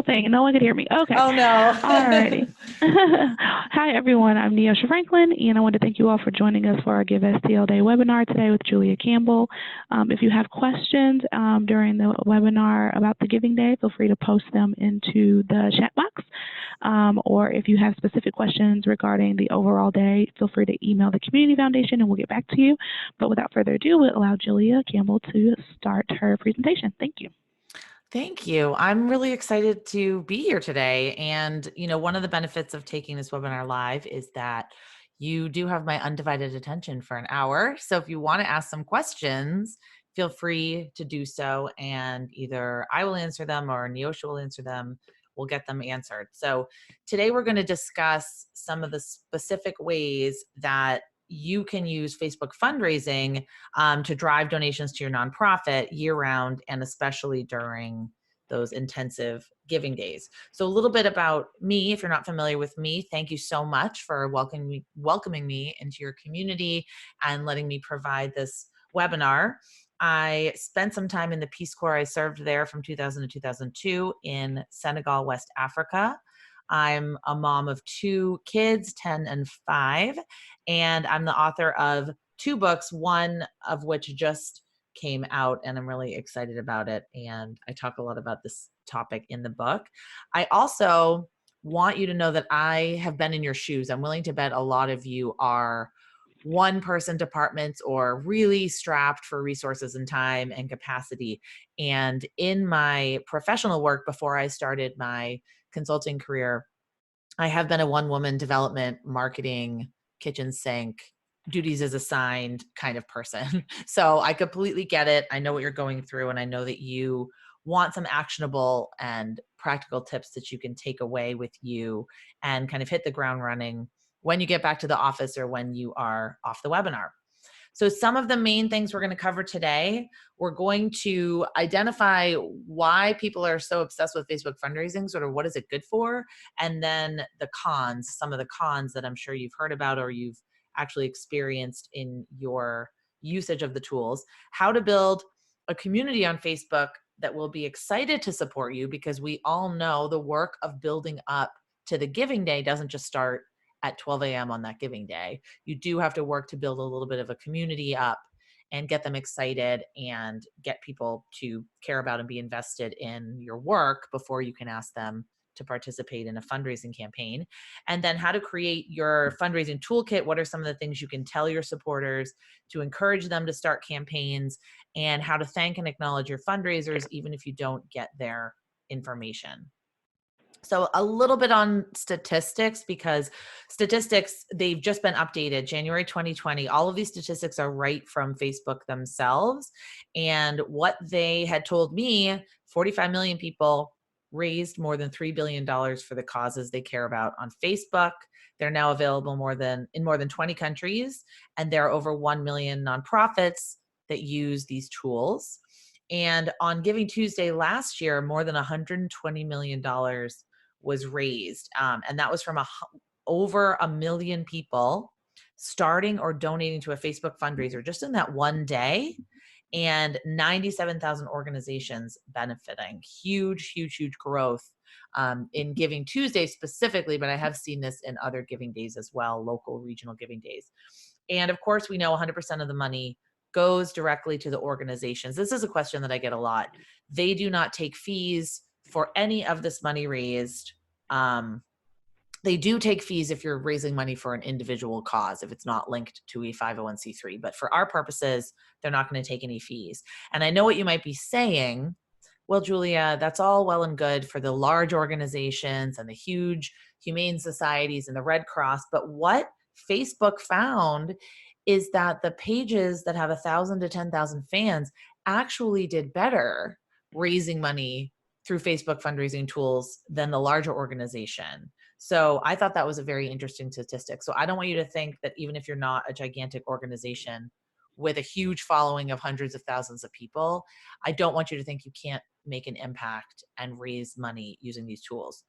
thing and no one could hear me. Okay. Oh no. Alrighty. Hi everyone, I'm Neosha Franklin and I want to thank you all for joining us for our Give STL Day webinar today with Julia Campbell. If you have questions during the webinar about the Giving Day, feel free to post them into the chat box. Or if you have specific questions regarding the overall day, feel free to email the Community Foundation and we'll get back to you. But without further ado, we'll allow Julia Campbell to start her presentation. Thank you. Thank you. I'm really excited to be here today. And, one of the benefits of taking this webinar live is that you do have my undivided attention for an hour. So if you want to ask some questions, feel free to do so. And either I will answer them or Neosha will answer them. We'll get them answered. So today we're going to discuss some of the specific ways that you can use Facebook fundraising to drive donations to your nonprofit year-round and especially during those intensive giving days. So a little bit about me, if you're not familiar with me, thank you so much for welcoming me into your community and letting me provide this webinar. I spent some time in the Peace Corps. I served there from 2000 to 2002 in Senegal, West Africa. I'm a mom of 2 kids, 10 and 5, and I'm the author of 2 books, one of which just came out and I'm really excited about it. And I talk a lot about this topic in the book. I also want you to know that I have been in your shoes. I'm willing to bet a lot of you are one-person departments or really strapped for resources and time and capacity. And in my professional work before I started my consulting career, I have been a one-woman development, marketing, kitchen sink, duties as assigned kind of person. So I completely get it. I know what you're going through, and I know that you want some actionable and practical tips that you can take away with you and kind of hit the ground running when you get back to the office or when you are off the webinar. So some of the main things we're going to cover today, we're going to identify why people are so obsessed with Facebook fundraising, sort of what is it good for, and then the cons, some of the cons that I'm sure you've heard about or you've actually experienced in your usage of the tools, how to build a community on Facebook that will be excited to support you, because we all know the work of building up to the giving day doesn't just start at 12 a.m. on that giving day. You do have to work to build a little bit of a community up and get them excited and get people to care about and be invested in your work before you can ask them to participate in a fundraising campaign. And then how to create your fundraising toolkit. What are some of the things you can tell your supporters to encourage them to start campaigns, and how to thank and acknowledge your fundraisers even if you don't get their information. So a little bit on statistics, because statistics, they've just been updated January 2020. All of these statistics are right from Facebook themselves. And what they had told me, 45 million people raised more than $3 billion for the causes they care about on Facebook. They're now available in more than 20 countries. And there are over 1 million nonprofits that use these tools. And on Giving Tuesday last year, more than $120 million was raised. And that was from over 1 million people starting or donating to a Facebook fundraiser just in that one day, and 97,000 organizations benefiting. Huge, huge, huge growth in Giving Tuesday specifically, but I have seen this in other giving days as well, local, regional giving days. And of course, we know 100% of the money goes directly to the organizations. This is a question that I get a lot. They do not take fees for any of this money raised. They do take fees if you're raising money for an individual cause, if it's not linked to a 501c3. But for our purposes, they're not going to take any fees. And I know what you might be saying. Well, Julia, that's all well and good for the large organizations and the huge humane societies and the Red Cross. But what Facebook found is that the pages that have 1,000 to 10,000 fans actually did better raising money through Facebook fundraising tools than the larger organization. So I thought that was a very interesting statistic. So I don't want you to think that even if you're not a gigantic organization with a huge following of hundreds of thousands of people, I don't want you to think you can't make an impact and raise money using these tools.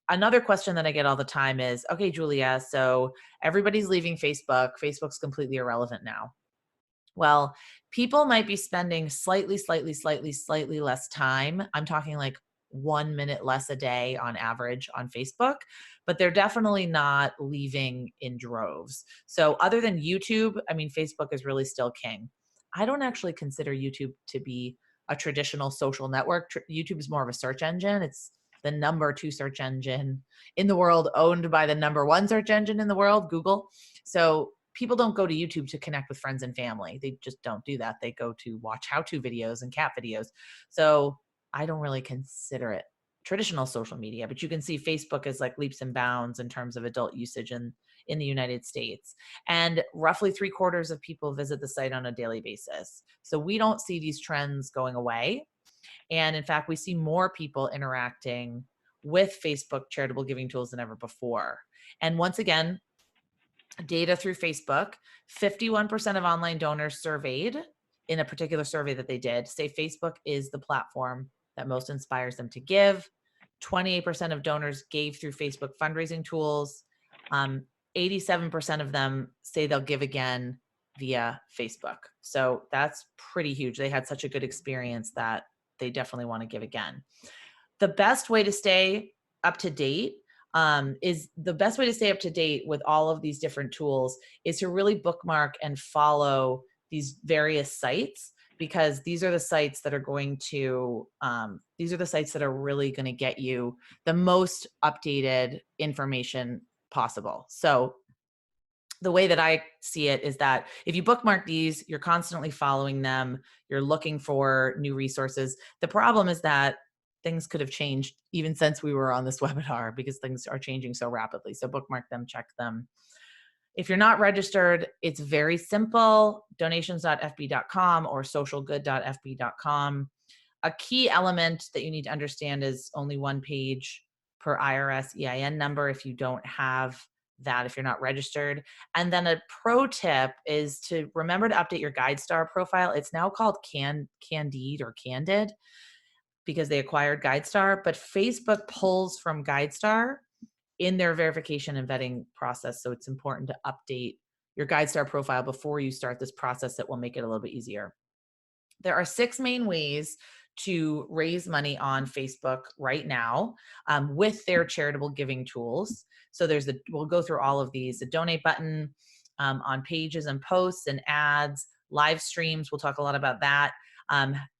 Another question that I get all the time is, okay, Julia, so everybody's leaving Facebook. Facebook's completely irrelevant now. Well, people might be spending slightly less time. I'm talking like 1 minute less a day on average on Facebook, but they're definitely not leaving in droves. So other than YouTube, I mean, Facebook is really still king. I don't actually consider YouTube to be a traditional social network. YouTube is more of a search engine. It's the #2 search engine in the world, owned by the #1 search engine in the world, Google. So people don't go to YouTube to connect with friends and family. They just don't do that. They go to watch how-to videos and cat videos. So I don't really consider it traditional social media, but you can see Facebook is like leaps and bounds in terms of adult usage in the United States. And roughly 3/4 of people visit the site on a daily basis. So we don't see these trends going away. And in fact, we see more people interacting with Facebook charitable giving tools than ever before. And once again, data through Facebook, 51% of online donors surveyed in a particular survey that they did say Facebook is the platform that most inspires them to give. 28% of donors gave through Facebook fundraising tools. 87% of them say they'll give again via Facebook. So that's pretty huge. They had such a good experience that they definitely want to give again. The best way to stay up to date with all of these different tools is to really bookmark and follow these various sites, because these are the sites that are going to really going to get you the most updated information possible. So the way that I see it is that if you bookmark these, you're constantly following them, you're looking for new resources. The problem is that things could have changed even since we were on this webinar, because things are changing so rapidly. So bookmark them, check them. If you're not registered, it's very simple, donations.fb.com or socialgood.fb.com. A key element that you need to understand is only one page per IRS EIN number if you don't have that, if you're not registered. And then a pro tip is to remember to update your GuideStar profile. It's now called Candid or Candid because they acquired GuideStar, but Facebook pulls from GuideStar in their verification and vetting process. So it's important to update your GuideStar profile before you start this process that will make it a little bit easier. There are 6 main ways to raise money on Facebook right now with their charitable giving tools. So we'll go through all of these: the donate button on pages and posts and ads, live streams. We'll talk a lot about that.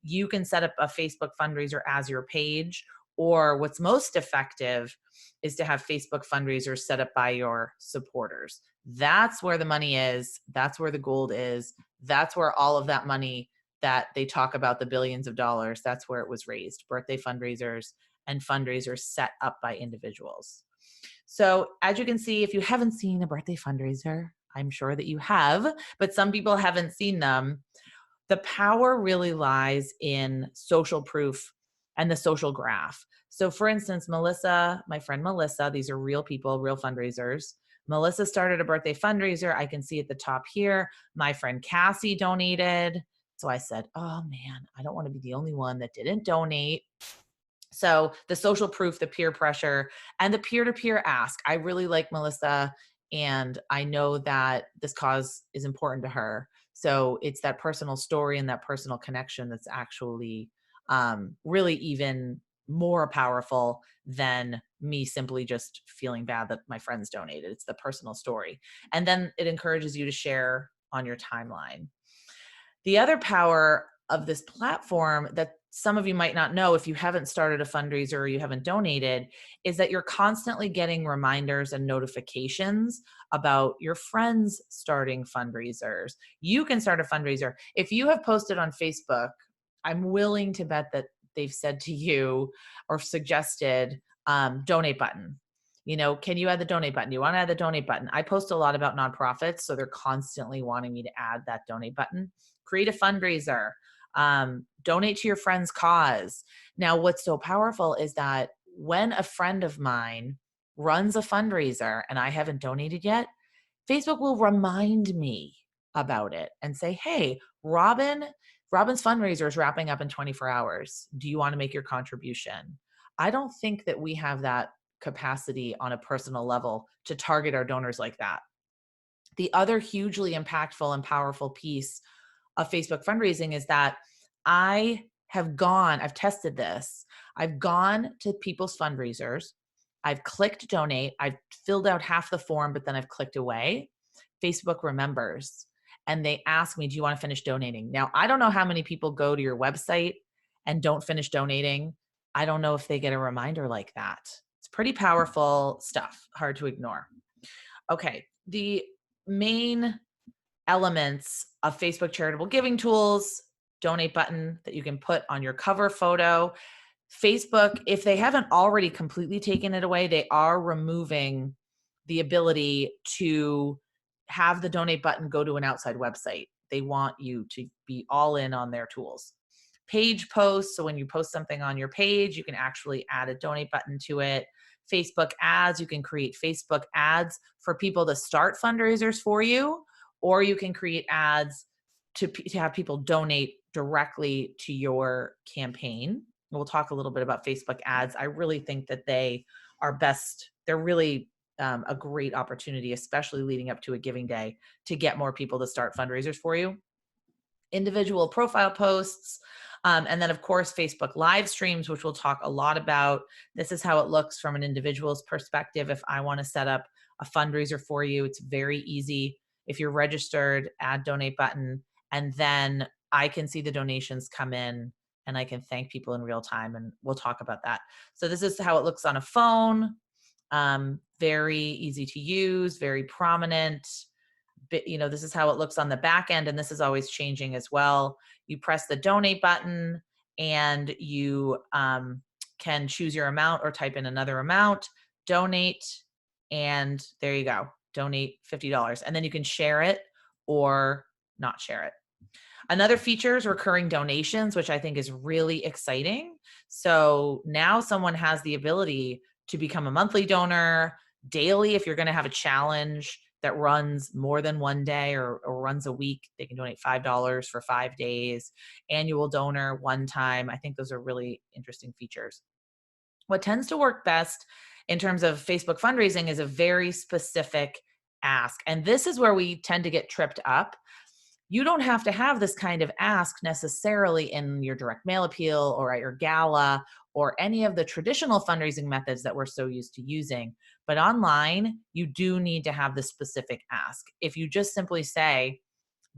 You can set up a Facebook fundraiser as your page, or what's most effective is to have Facebook fundraisers set up by your supporters. That's where the money is. That's where the gold is. That's where all of that money that they talk about, the billions of dollars, that's where it was raised. Birthday fundraisers and fundraisers set up by individuals. So as you can see, if you haven't seen a birthday fundraiser, I'm sure that you have, but some people haven't seen them. The power really lies in social proof and the social graph. So for instance, Melissa, my friend Melissa, these are real people, real fundraisers. Melissa started a birthday fundraiser. I can see at the top here, my friend Cassie donated. So I said, oh man, I don't want to be the only one that didn't donate. So the social proof, the peer pressure, and the peer-to-peer ask. I really like Melissa, and I know that this cause is important to her. So it's that personal story and that personal connection that's actually really even more powerful than me simply just feeling bad that my friends donated. It's the personal story. And then it encourages you to share on your timeline. The other power of this platform that some of you might not know if you haven't started a fundraiser or you haven't donated is that you're constantly getting reminders and notifications about your friends starting fundraisers. You can start a fundraiser. If you have posted on Facebook, I'm willing to bet that they've said to you or suggested donate button. You know, can you add the donate button? Do you want to add the donate button? I post a lot about nonprofits, so they're constantly wanting me to add that donate button. Create a fundraiser, donate to your friend's cause. Now, what's so powerful is that when a friend of mine runs a fundraiser and I haven't donated yet, Facebook will remind me about it and say, hey, Robin's fundraiser is wrapping up in 24 hours. Do you want to make your contribution? I don't think that we have that capacity on a personal level to target our donors like that. The other hugely impactful and powerful piece of Facebook fundraising is that I I've tested this. I've gone to people's fundraisers. I've clicked donate. I've filled out half the form, but then I've clicked away. Facebook remembers and they ask me, do you want to finish donating? Now, I don't know how many people go to your website and don't finish donating. I don't know if they get a reminder like that. It's pretty powerful stuff, hard to ignore. Okay, the main elements of Facebook charitable giving tools, donate button that you can put on your cover photo. Facebook, if they haven't already completely taken it away, they are removing the ability to have the donate button go to an outside website. They want you to be all in on their tools. Page posts, so when you post something on your page, you can actually add a donate button to it. Facebook ads, you can create Facebook ads for people to start fundraisers for you, or you can create ads to have people donate directly to your campaign. We'll talk a little bit about Facebook ads. I really think that they are best. They're really a great opportunity, especially leading up to a giving day, to get more people to start fundraisers for you. Individual profile posts, and then of course, Facebook live streams, which we'll talk a lot about. This is how it looks from an individual's perspective. If I want to set up a fundraiser for you, it's very easy. If you're registered, add donate button, and then I can see the donations come in and I can thank people in real time, and we'll talk about that. So this is how it looks on a phone. Very easy to use, very prominent. This is how it looks on the back end, and this is always changing as well. You press the donate button and you can choose your amount or type in another amount, donate, and there you go, donate $50. And then you can share it or not share it. Another feature is recurring donations, which I think is really exciting. So now someone has the ability to become a monthly donor, daily. If you're going to have a challenge that runs more than one day or runs a week, they can donate $5 for 5 days. Annual donor, one time. I think those are really interesting features. What tends to work best in terms of Facebook fundraising is a very specific ask. And this is where we tend to get tripped up. You don't have to have this kind of ask necessarily in your direct mail appeal or at your gala or any of the traditional fundraising methods that we're so used to using. But online, you do need to have this specific ask. If you just simply say,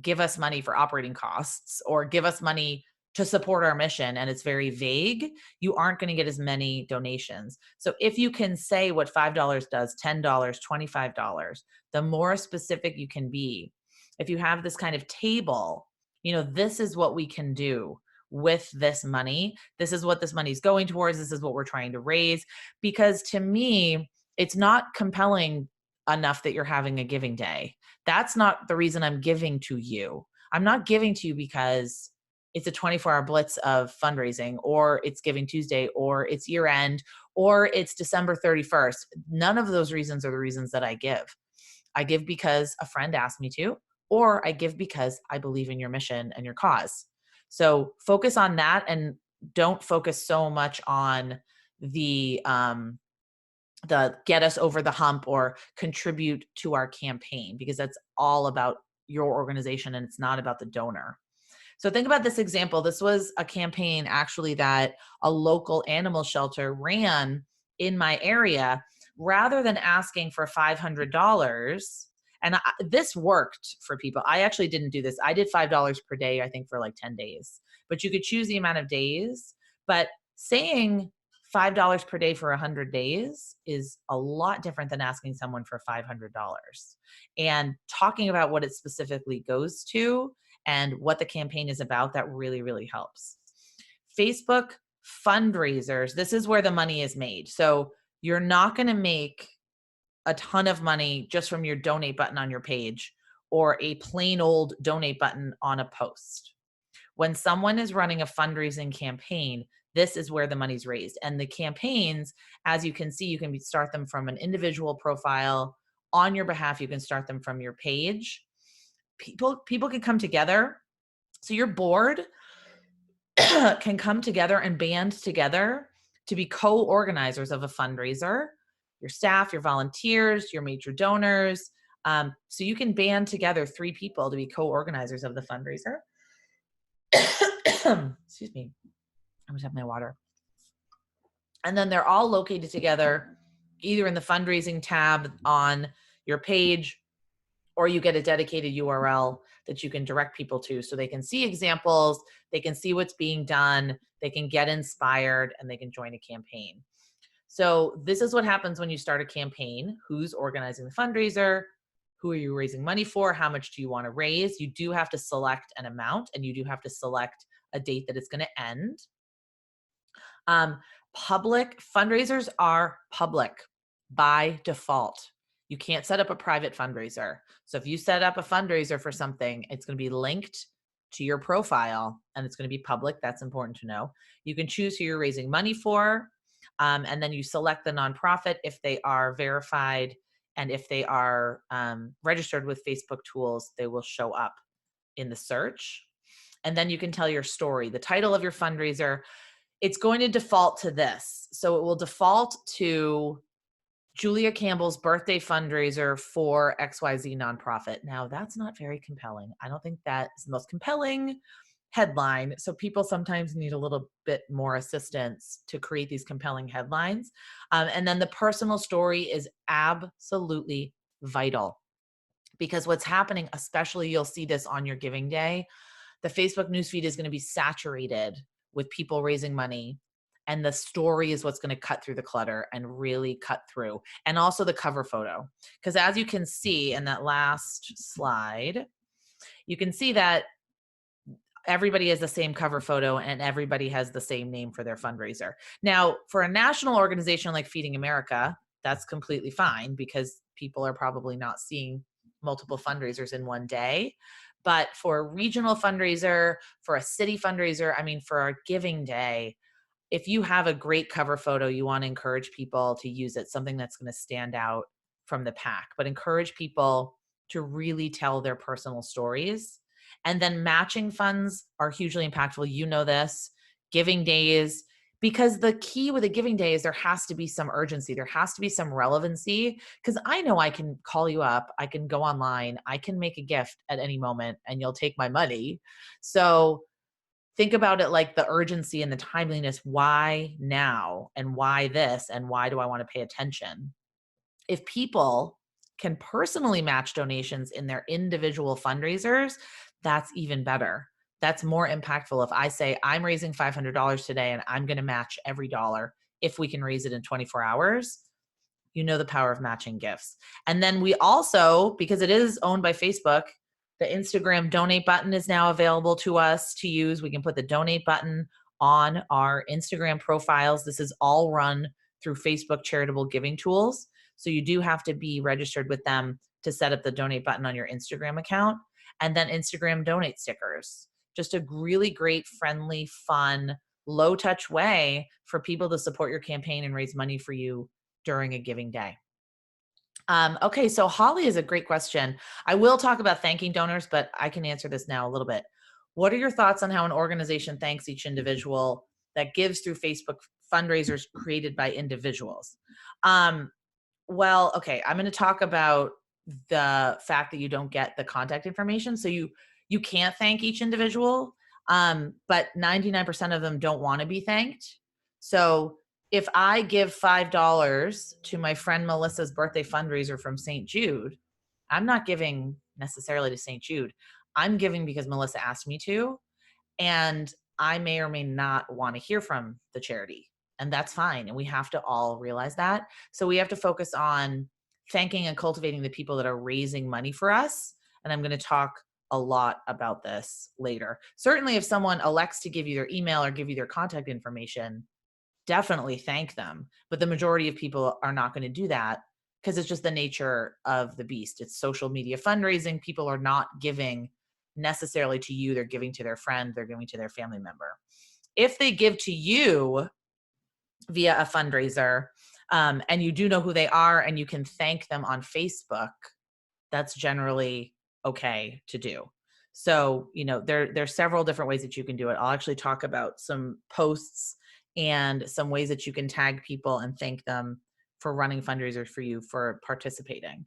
give us money for operating costs or give us money to support our mission, and it's very vague, you aren't going to get as many donations. So if you can say what $5 does, $10, $25, the more specific you can be. If you have this kind of table, this is what we can do with this money. This is what this money is going towards. This is what we're trying to raise. Because to me, it's not compelling enough that you're having a giving day. That's not the reason I'm giving to you. I'm not giving to you because it's a 24-hour blitz of fundraising, or it's Giving Tuesday, or it's year end, or it's December 31st. None of those reasons are the reasons that I give. I give because a friend asked me to, or I give because I believe in your mission and your cause. So focus on that, and don't focus so much on the get us over the hump or contribute to our campaign, because that's all about your organization and it's not about the donor. So think about this example. This was a campaign actually that a local animal shelter ran in my area. Rather than asking for $500, and this worked for people. I actually didn't do this. I did $5 per day, I think, for like 10 days. But you could choose the amount of days. But saying $5 per day for 100 days is a lot different than asking someone for $500. And talking about what it specifically goes to and what the campaign is about, that really, really helps. Facebook fundraisers, this is where the money is made. So you're not going to make a ton of money just from your donate button on your page or a plain old donate button on a post. When someone is running a fundraising campaign, this is where the money's raised. And the campaigns, as you can see, you can start them from an individual profile on your behalf. You can start them from your page. People can come together. So your board can come together and band together to be co-organizers of a fundraiser. Your staff, your volunteers, your major donors. So you can band together 3 people to be co-organizers of the fundraiser. Excuse me. I always have my water. And then they're all located together, either in the fundraising tab on your page, or you get a dedicated URL that you can direct people to so they can see examples, they can see what's being done, they can get inspired, and they can join a campaign. So this is what happens when you start a campaign. Who's organizing the fundraiser? Who are you raising money for? How much do you want to raise? You do have to select an amount, and you do have to select a date that it's going to end. Public fundraisers are public by default. You can't set up a private fundraiser. So if you set up a fundraiser for something, it's going to be linked to your profile and it's going to be public. That's important to know. You can choose who you're raising money for. And then you select the nonprofit if they are verified and if they are registered with Facebook tools, they will show up in the search. And then you can tell your story. The title of your fundraiser, it's going to default to this. So it will default to Julia Campbell's birthday fundraiser for XYZ nonprofit. Now, that's not very compelling. I don't think that's the most compelling headline. So people sometimes need a little bit more assistance to create these compelling headlines. And then the personal story is absolutely vital, because what's happening, especially you'll see this on your giving day, the Facebook newsfeed is going to be saturated with people raising money. And the story is what's going to cut through the clutter and really cut through. And also the cover photo. Because as you can see in that last slide, you can see that everybody has the same cover photo and everybody has the same name for their fundraiser. Now, for a national organization like Feeding America, that's completely fine because people are probably not seeing multiple fundraisers in one day. But for a regional fundraiser, for a city fundraiser, I mean, for our giving day, if you have a great cover photo, you want to encourage people to use it, something that's going to stand out from the pack, but encourage people to really tell their personal stories. And then matching funds are hugely impactful. You know this, giving days, because the key with a giving day is there has to be some urgency. There has to be some relevancy, because I know I can call you up, I can go online, I can make a gift at any moment and you'll take my money. So think about it like the urgency and the timeliness. Why now? And why this? And why do I want to pay attention? If people can personally match donations in their individual fundraisers, that's even better. That's more impactful. If I say, I'm raising $500 today and I'm going to match every dollar if we can raise it in 24 hours, you know the power of matching gifts. And then we also, because it is owned by Facebook, the Instagram donate button is now available to us to use. We can put the donate button on our Instagram profiles. This is all run through Facebook charitable giving tools. So you do have to be registered with them to set up the donate button on your Instagram account. And then Instagram donate stickers. Just a really great, friendly, fun, low touch way for people to support your campaign and raise money for you during a giving day. Okay, so Holly is a great question. I will talk about thanking donors, but I can answer this now a little bit. What are your thoughts on how an organization thanks each individual that gives through Facebook fundraisers created by individuals? Well, okay, I'm going to talk about the fact that you don't get the contact information. So you can't thank each individual, but 99% of them don't want to be thanked. So if I give $5 to my friend Melissa's birthday fundraiser from St. Jude, I'm not giving necessarily to St. Jude. I'm giving because Melissa asked me to, and I may or may not want to hear from the charity, and that's fine. And we have to all realize that. So we have to focus on thanking and cultivating the people that are raising money for us. And I'm going to talk a lot about this later. Certainly, if someone elects to give you their email or give you their contact information, definitely thank them. But the majority of people are not going to do that because it's just the nature of the beast. It's social media fundraising. People are not giving necessarily to you. They're giving to their friend. They're giving to their family member. If they give to you via a fundraiser, and you do know who they are and you can thank them on Facebook, that's generally okay to do. So, there's several different ways that you can do it. I'll actually talk about some posts and some ways that you can tag people and thank them for running fundraisers for you for participating.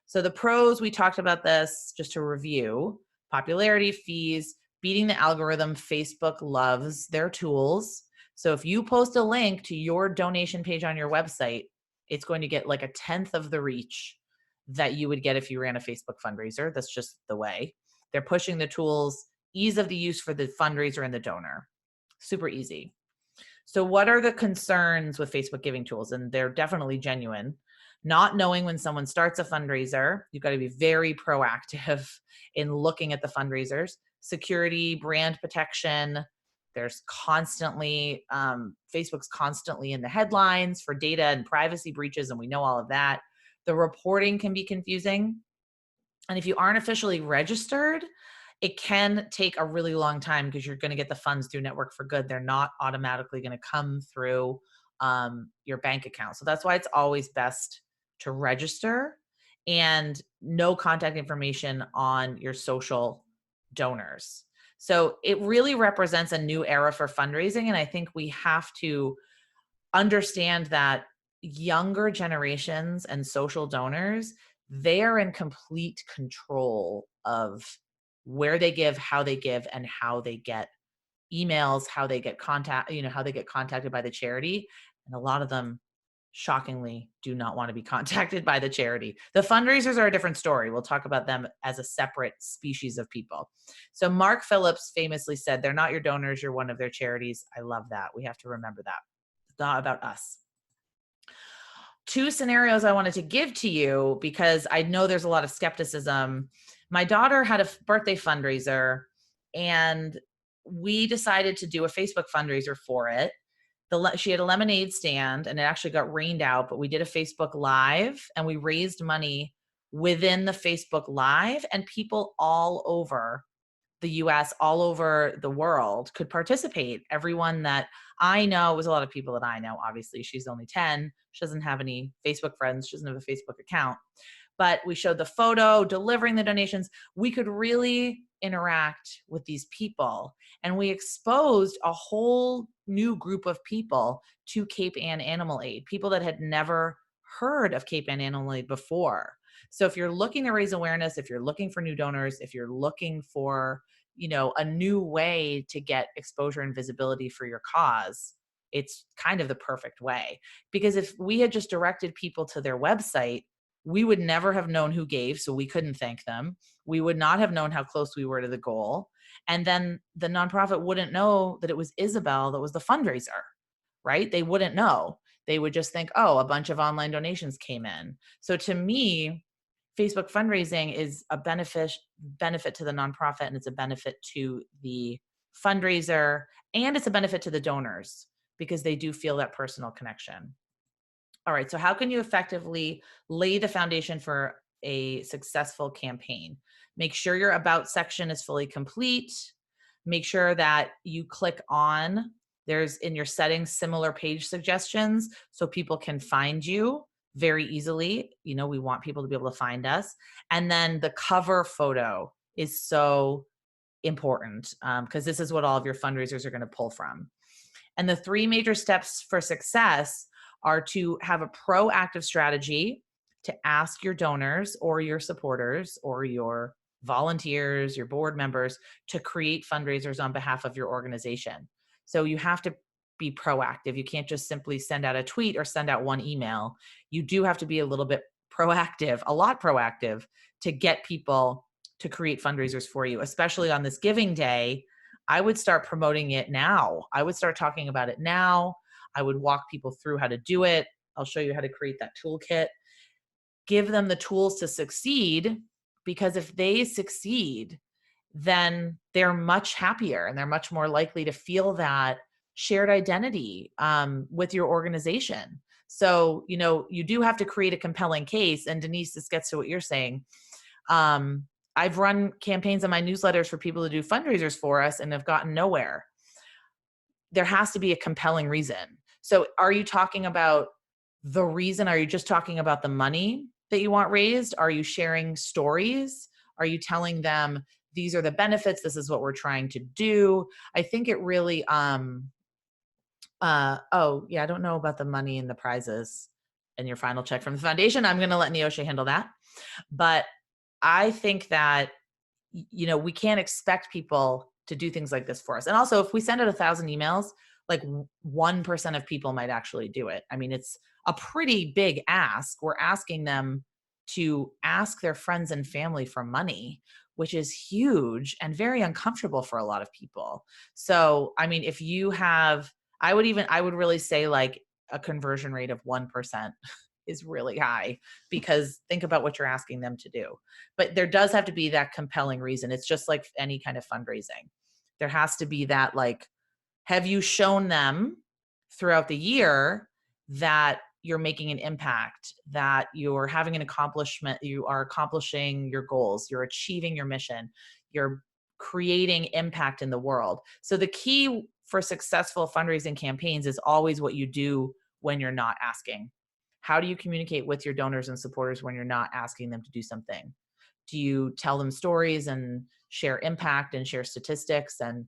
So the pros, we talked about this just to review: popularity, fees, beating the algorithm. Facebook loves their tools. So if you post a link to your donation page on your website, it's going to get like 1/10 of the reach that you would get if you ran a Facebook fundraiser. That's just the way. They're pushing the tools, ease of the use for the fundraiser and the donor. Super easy. So what are the concerns with Facebook giving tools? And they're definitely genuine. Not knowing when someone starts a fundraiser, you've got to be very proactive in looking at the fundraisers. Security, brand protection. There's constantly, Facebook's constantly in the headlines for data and privacy breaches, and we know all of that. The reporting can be confusing. And if you aren't officially registered, it can take a really long time because you're going to get the funds through Network for Good. They're not automatically going to come through your bank account. So that's why it's always best to register and no contact information on your social donors. So it really represents a new era for fundraising. And I think we have to understand that younger generations and social donors, they are in complete control of where they give, and how they get emails, how they get how they get contacted by the charity. And a lot of them shockingly do not want to be contacted by the charity. The fundraisers are a different story. We'll talk about them as a separate species of people. So Mark Phillips famously said, "They're not your donors, you're one of their charities." I love that. We have to remember that. It's not about us. Two scenarios I wanted to give to you because I know there's a lot of skepticism. My daughter had a birthday fundraiser and we decided to do a Facebook fundraiser for it. She had a lemonade stand and it actually got rained out, but we did a Facebook Live and we raised money within the Facebook Live, and people all over the US, all over the world could participate. Everyone that I know, was a lot of people that I know. Obviously, she's only 10. She doesn't have any Facebook friends. She doesn't have a Facebook account. But we showed the photo, delivering the donations. We could really interact with these people. And we exposed a whole new group of people to Cape Ann Animal Aid, people that had never heard of Cape Ann Animal Aid before. So if you're looking to raise awareness, if you're looking for new donors, if you're looking for, a new way to get exposure and visibility for your cause, it's kind of the perfect way. Because if we had just directed people to their website, we would never have known who gave, so we couldn't thank them. We would not have known how close we were to the goal. And then the nonprofit wouldn't know that it was Isabel that was the fundraiser, right? They wouldn't know. They would just think, oh, a bunch of online donations came in. So to me, Facebook fundraising is a benefit to the nonprofit, and it's a benefit to the fundraiser, and it's a benefit to the donors because they do feel that personal connection. All right, so how can you effectively lay the foundation for a successful campaign? Make sure your about section is fully complete. Make sure that you click on, there's in your settings similar page suggestions so people can find you very easily. We want people to be able to find us. And then the cover photo is so important because this is what all of your fundraisers are going to pull from. And the 3 major steps for success are to have a proactive strategy to ask your donors or your supporters or your volunteers, your board members to create fundraisers on behalf of your organization. So you have to be proactive. You can't just simply send out a tweet or send out one email. You do have to be a little bit proactive, a lot proactive, to get people to create fundraisers for you, especially on this giving day. I would start promoting it now. I would start talking about it now. I would walk people through how to do it. I'll show you how to create that toolkit. Give them the tools to succeed, because if they succeed, then they're much happier and they're much more likely to feel that shared identity with your organization. So, you do have to create a compelling case. And Denise, this gets to what you're saying. I've run campaigns on my newsletters for people to do fundraisers for us and have gotten nowhere. There has to be a compelling reason. So are you talking about the reason? Are you just talking about the money that you want raised? Are you sharing stories? Are you telling them these are the benefits? This is what we're trying to do. I think it really, oh yeah, I don't know about the money and the prizes and your final check from the foundation. I'm going to let Neosha handle that. But I think that, we can't expect people to do things like this for us. And also, if we send out 1,000 emails, like 1% of people might actually do it. I mean, it's a pretty big ask. We're asking them to ask their friends and family for money, which is huge and very uncomfortable for a lot of people. So, I mean, if you have, I would really say like a conversion rate of 1% is really high, because think about what you're asking them to do. But there does have to be that compelling reason. It's just like any kind of fundraising. There has to be that, like, have you shown them throughout the year that you're making an impact, that you're having an accomplishment, you are accomplishing your goals, you're achieving your mission, you're creating impact in the world. So the key for successful fundraising campaigns is always what you do when you're not asking. How do you communicate with your donors and supporters when you're not asking them to do something? Do you tell them stories and share impact and share statistics and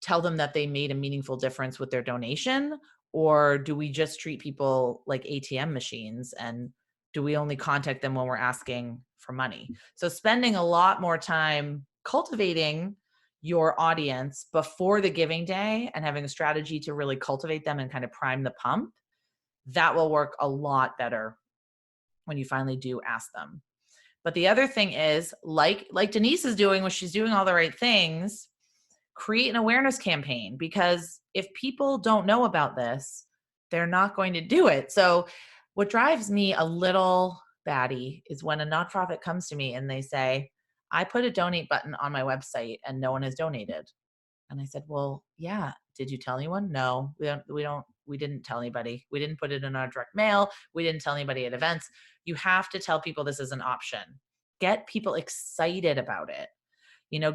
tell them that they made a meaningful difference with their donation? Or do we just treat people like ATM machines, and do we only contact them when we're asking for money? So spending a lot more time cultivating your audience before the giving day and having a strategy to really cultivate them and kind of prime the pump, that will work a lot better when you finally do ask them. But the other thing is, like Denise is doing, when she's doing all the right things, create an awareness campaign, because if people don't know about this, they're not going to do it. So what drives me a little batty is when a nonprofit comes to me and they say, I put a donate button on my website and no one has donated. And I said, well, yeah, did you tell anyone? No, we didn't tell anybody. We didn't put it in our direct mail. We didn't tell anybody at events. You have to tell people this is an option. Get people excited about it.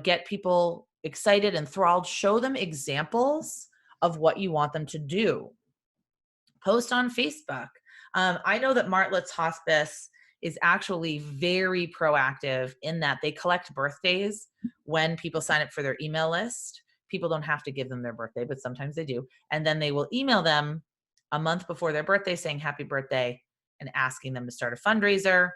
Get people excited, enthralled, show them examples of what you want them to do. Post on Facebook. I know that Martlet's Hospice is actually very proactive in that they collect birthdays when people sign up for their email list. People don't have to give them their birthday, but sometimes they do. And then they will email them a month before their birthday saying happy birthday and asking them to start a fundraiser.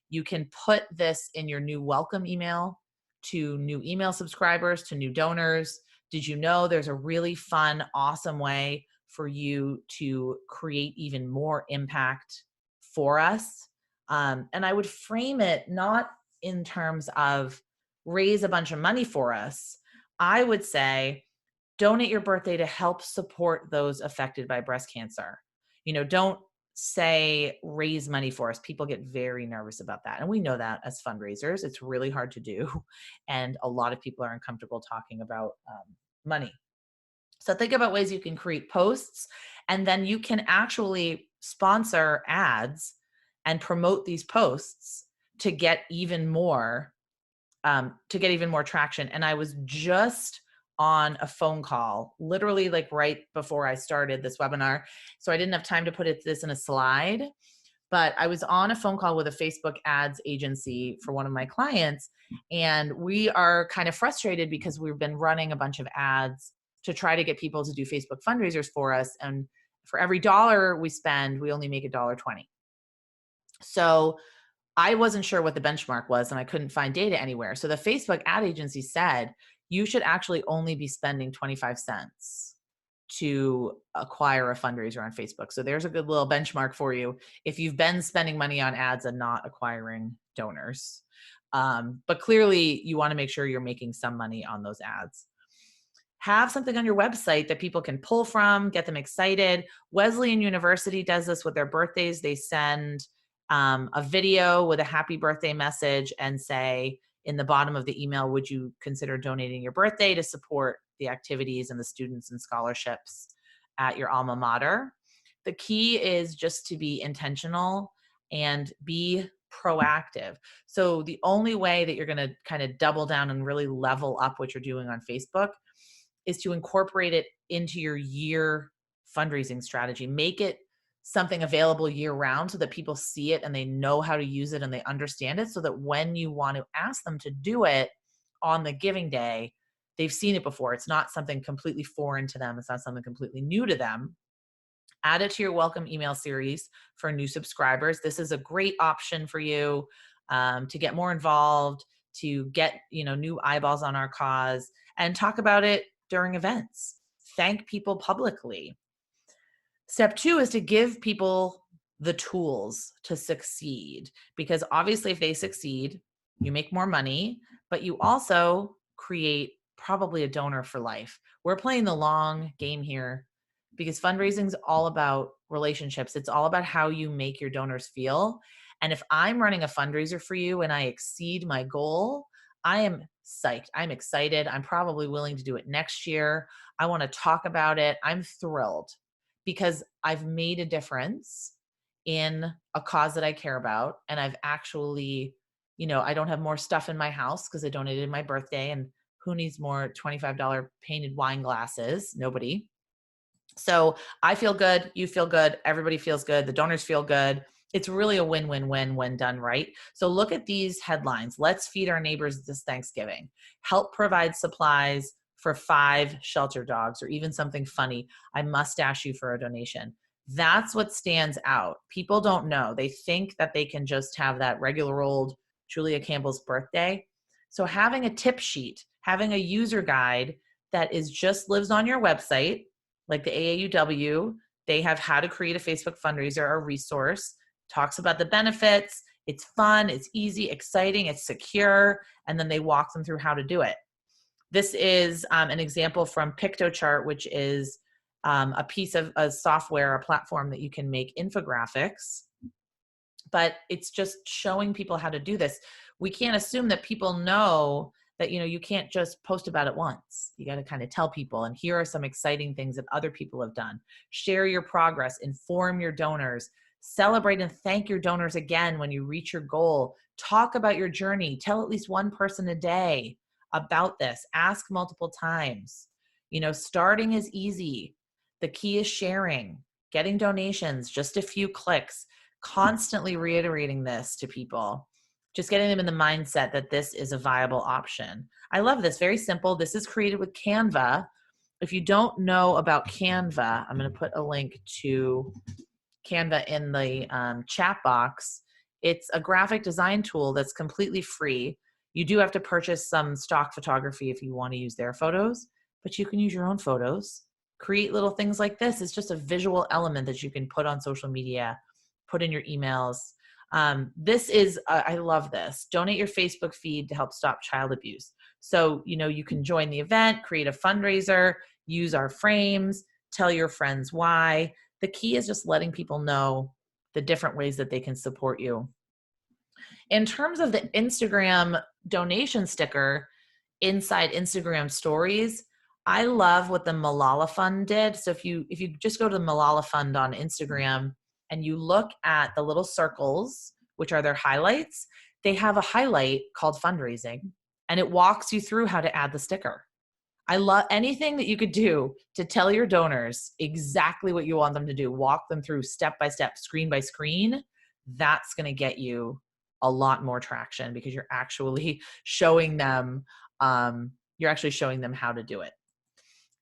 You can put this in your new welcome email to new email subscribers, to new donors. Did you know there's a really fun, awesome way for you to create even more impact for us? And I would frame it not in terms of raise a bunch of money for us. I would say donate your birthday to help support those affected by breast cancer. Don't say raise money for us. People get very nervous about that. And we know that as fundraisers, it's really hard to do. And a lot of people are uncomfortable talking about money. So think about ways you can create posts, and then you can actually sponsor ads and promote these posts to get even more traction. And I was just on a phone call, literally like right before I started this webinar. So I didn't have time to put this in a slide, but I was on a phone call with a Facebook ads agency for one of my clients. And we are kind of frustrated because we've been running a bunch of ads to try to get people to do Facebook fundraisers for us. And for every dollar we spend, we only make $1.20. So I wasn't sure what the benchmark was and I couldn't find data anywhere. So the Facebook ad agency said, you should actually only be spending 25 cents to acquire a fundraiser on Facebook. So there's a good little benchmark for you if you've been spending money on ads and not acquiring donors. But clearly you want to make sure you're making some money on those ads. Have something on your website that people can pull from, get them excited. Wesleyan University does this with their birthdays. They send a video with a happy birthday message and say in the bottom of the email, would you consider donating your birthday to support the activities and the students and scholarships at your alma mater? The key is just to be intentional and be proactive. So the only way that you're going to kind of double down and really level up what you're doing on Facebook is to incorporate it into your year fundraising strategy. Make it something available year round so that people see it and they know how to use it and they understand it, so that when you want to ask them to do it on the giving day, they've seen it before. It's not something completely foreign to them. It's not something completely new to them. Add it to your welcome email series for new subscribers. This is a great option for you to get more involved, to get new eyeballs on our cause, and talk about it during events. thank people publicly. Step 2 is to give people the tools to succeed, because obviously if they succeed, you make more money, but you also create probably a donor for life. We're playing the long game here because fundraising is all about relationships. It's all about how you make your donors feel. And if I'm running a fundraiser for you and I exceed my goal, I am psyched. I'm excited. I'm probably willing to do it next year. I want to talk about it. I'm thrilled because I've made a difference in a cause that I care about. And I've actually, I don't have more stuff in my house because I donated my birthday, and who needs more $25 painted wine glasses? Nobody. So I feel good. You feel good. Everybody feels good. The donors feel good. It's really a win-win-win when done right. So look at these headlines. Let's feed our neighbors this Thanksgiving. Help provide supplies for 5 shelter dogs, or even something funny. I mustache you for a donation. That's what stands out. People don't know. They think that they can just have that regular old Julia Campbell's birthday. So having a tip sheet, having a user guide that is just lives on your website, like the AAUW, they have how to create a Facebook fundraiser, a resource, talks about the benefits. It's fun, it's easy, exciting, it's secure, and then they walk them through how to do it. This is an example from PictoChart, which is a piece of a software, a platform that you can make infographics, but it's just showing people how to do this. We can't assume that people know that, you can't just post about it once. You got to kind of tell people, and here are some exciting things that other people have done. Share your progress, inform your donors, celebrate and thank your donors again when you reach your goal. Talk about your journey. Tell at least one person a day about this. Ask multiple times. Starting is easy. The key is sharing, getting donations, just a few clicks, constantly reiterating this to people, just getting them in the mindset that this is a viable option. I love this. Very simple. This is created with Canva. If you don't know about Canva, I'm going to put a link to Canva in the chat box. It's a graphic design tool that's completely free. You do have to purchase some stock photography if you want to use their photos, but you can use your own photos. Create little things like this. It's just a visual element that you can put on social media, put in your emails. This is, I love this. Donate your Facebook feed to help stop child abuse. So, you can join the event, create a fundraiser, use our frames, tell your friends why. The key is just letting people know the different ways that they can support you. In terms of the Instagram donation sticker inside Instagram stories, I love what the Malala Fund did. So if you just go to the Malala Fund on Instagram and you look at the little circles, which are their highlights, they have a highlight called fundraising, and it walks you through how to add the sticker. I love anything that you could do to tell your donors exactly what you want them to do, walk them through step by step, screen by screen. That's going to get you a lot more traction because you're actually showing them, how to do it.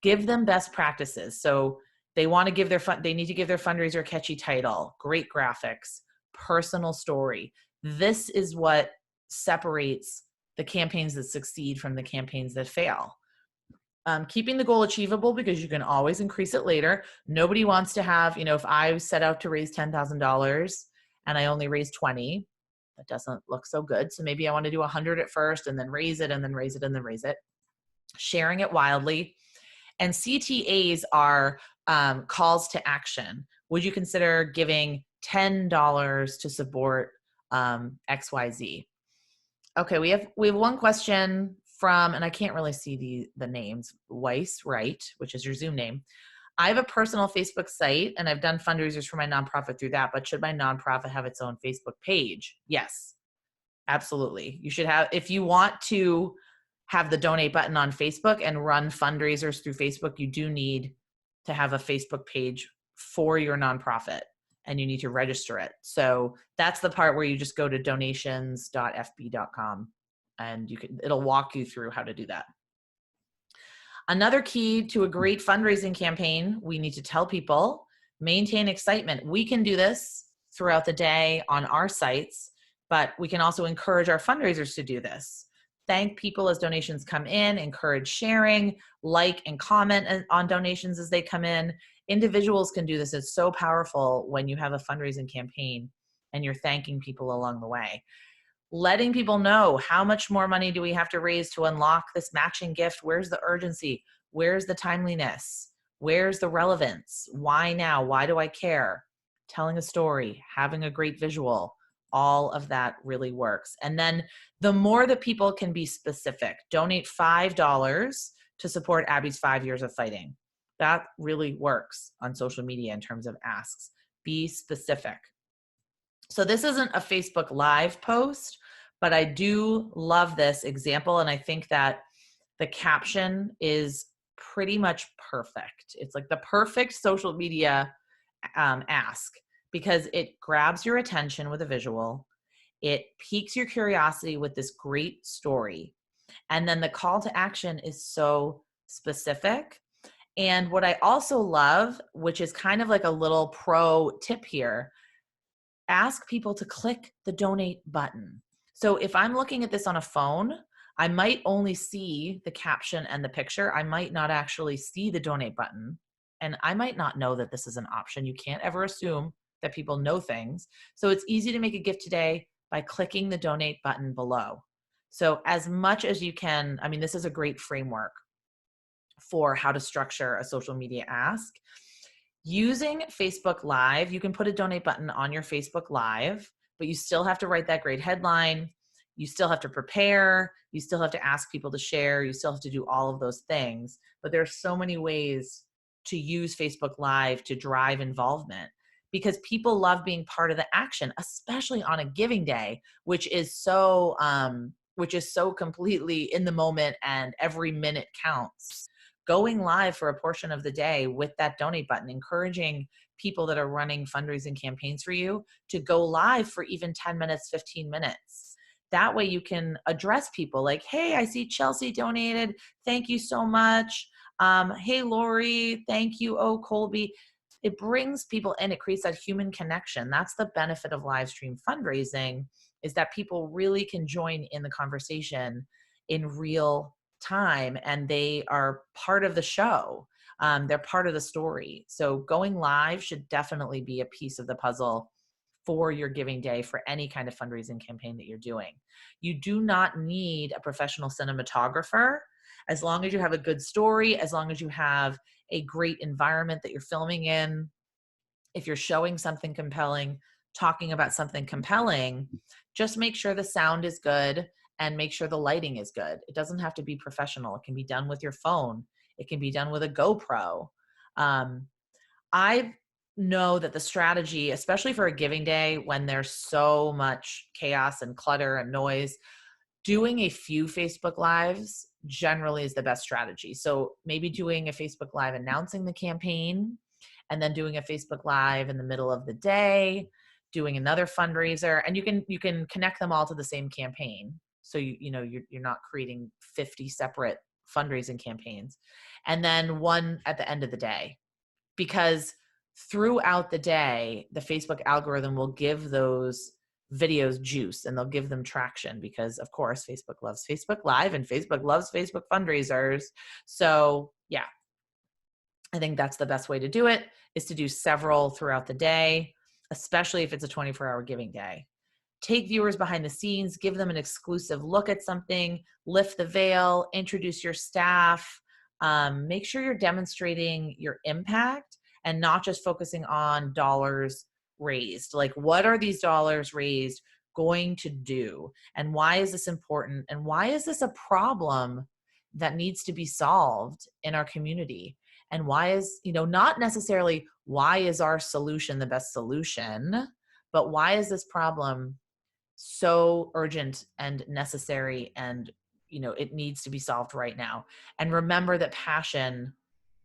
Give them best practices. So they want to give they need to give their fundraiser a catchy title, great graphics, personal story. This is what separates the campaigns that succeed from the campaigns that fail. Keeping the goal achievable, because you can always increase it later. Nobody wants to have, if I set out to raise $10,000 and I only raise 20, that doesn't look so good. So maybe I want to do 100 at first and then raise it and then raise it and then raise it. Sharing it wildly. And CTAs are calls to action. Would you consider giving $10 to support XYZ? Okay, we have one question from, and I can't really see the names, Weiss Wright, which is your Zoom name. I have a personal Facebook site and I've done fundraisers for my nonprofit through that, but should my nonprofit have its own Facebook page? Yes, absolutely. You should have, if you want to have the donate button on Facebook and run fundraisers through Facebook, you do need to have a Facebook page for your nonprofit and you need to register it. So that's the part where you just go to donations.fb.com and it'll walk you through how to do that. Another key to a great fundraising campaign, we need to tell people, maintain excitement. We can do this throughout the day on our sites, but we can also encourage our fundraisers to do this. thank people as donations come in, encourage sharing, like and comment on donations as they come in. Individuals can do this. It's so powerful when you have a fundraising campaign and you're thanking people along the way. Letting people know, how much more money do we have to raise to unlock this matching gift? Where's the urgency? Where's the timeliness? Where's the relevance? Why now? Why do I care? Telling a story, having a great visual, all of that really works. And then the more that people can be specific, donate $5 to support Abby's 5 years of fighting. That really works on social media in terms of asks. Be specific. So this isn't a Facebook Live post, but I do love this example. And I think that the caption is pretty much perfect. It's like the perfect social media ask, because it grabs your attention with a visual. It piques your curiosity with this great story. And then the call to action is so specific. And what I also love, which is kind of like a little pro tip here, ask people to click the donate button. So if I'm looking at this on a phone, I might only see the caption and the picture. I might not actually see the donate button. And I might not know that this is an option. You can't ever assume that people know things. So it's easy to make a gift today by clicking the donate button below. So as much as you can, I mean, this is a great framework for how to structure a social media ask. Using Facebook Live, you can put a donate button on your Facebook Live, but you still have to write that great headline. You still have to prepare. You still have to ask people to share. You still have to do all of those things. But there are so many ways to use Facebook Live to drive involvement, because people love being part of the action, especially on a giving day, which is so completely in the moment and every minute counts. Going live for a portion of the day with that donate button, encouraging people that are running fundraising campaigns for you to go live for even 10 minutes, 15 minutes. That way you can address people like, hey, I see Chelsea donated. Thank you so much. Hey, Lori, thank you. Oh, Colby. It brings people in. It creates that human connection. That's the benefit of live stream fundraising, is that people really can join in the conversation in real time, and they are part of the show. They're part of the story. So going live should definitely be a piece of the puzzle for your giving day for any kind of fundraising campaign that you're doing. You do not need a professional cinematographer. As long as you have a good story, as long as you have a great environment that you're filming in, if you're showing something compelling, talking about something compelling, just make sure the sound is good and make sure the lighting is good. It doesn't have to be professional. It can be done with your phone. It can be done with a GoPro. I know that the strategy, especially for a giving day when there's so much chaos and clutter and noise, doing a few Facebook Lives generally is the best strategy. So maybe doing a Facebook Live announcing the campaign, and then doing a Facebook Live in the middle of the day, doing another fundraiser, and you can connect them all to the same campaign. So you're not creating 50 separate fundraising campaigns, and then one at the end of the day, because throughout the day, the Facebook algorithm will give those videos juice and they'll give them traction, because of course Facebook loves Facebook Live and Facebook loves Facebook fundraisers. So yeah, I think that's the best way to do it, is to do several throughout the day, especially if it's a 24-hour giving day. Take viewers behind the scenes, give them an exclusive look at something, lift the veil, introduce your staff, make sure you're demonstrating your impact and not just focusing on dollars raised. Like, what are these dollars raised going to do? And why is this important? And why is this a problem that needs to be solved in our community? And why is, not necessarily why is our solution the best solution, but why is this problem so urgent and necessary, and it needs to be solved right now? And remember that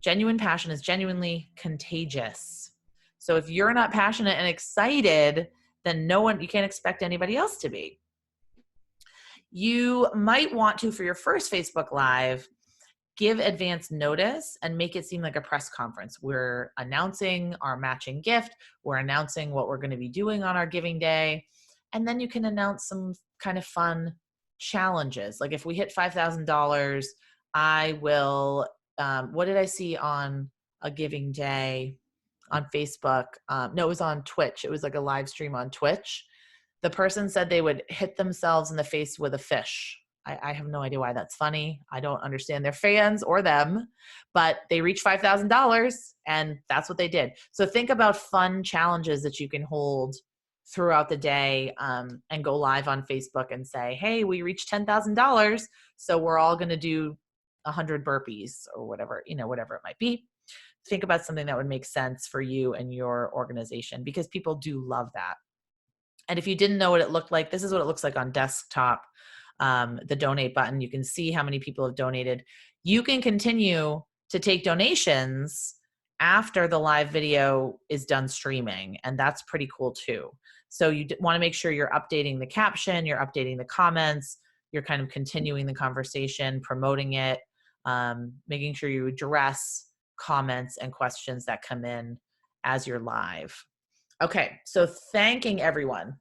genuine passion is genuinely contagious. So if you're not passionate and excited, then you can't expect anybody else to be. You might want to, for your first Facebook Live, give advance notice and make it seem like a press conference. We're announcing our matching gift. We're announcing what we're going to be doing on our giving day. And then you can announce some kind of fun challenges. Like if we hit $5,000, I will, what did I see on a giving day on Facebook? No, it was on Twitch. It was like a live stream on Twitch. The person said they would hit themselves in the face with a fish. I have no idea why that's funny. I don't understand their fans or them, but they reached $5,000 and that's what they did. So think about fun challenges that you can hold throughout the day, and go live on Facebook and say, hey, we reached $10,000. So we're all going to do 100 burpees or whatever, whatever it might be. Think about something that would make sense for you and your organization, because people do love that. And if you didn't know what it looked like, this is what it looks like on desktop. The donate button, you can see how many people have donated. You can continue to take donations after the live video is done streaming, and that's pretty cool too. So you want to make sure you're updating the caption, you're updating the comments, you're kind of continuing the conversation, promoting it, making sure you address comments and questions that come in as you're live. Okay, so thanking everyone.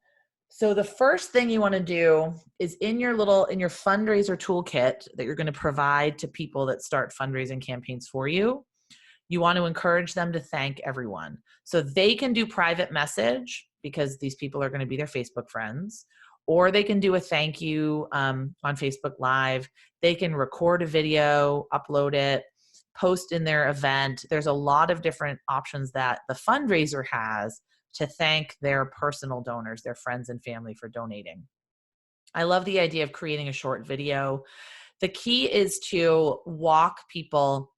So the first thing you want to do is in your fundraiser toolkit that you're going to provide to people that start fundraising campaigns for you, you want to encourage them to thank everyone. So they can do private message because these people are going to be their Facebook friends, or they can do a thank you on Facebook Live. They can record a video, upload it, post in their event. There's a lot of different options that the fundraiser has to thank their personal donors, their friends and family, for donating. I love the idea of creating a short video. The key is to walk people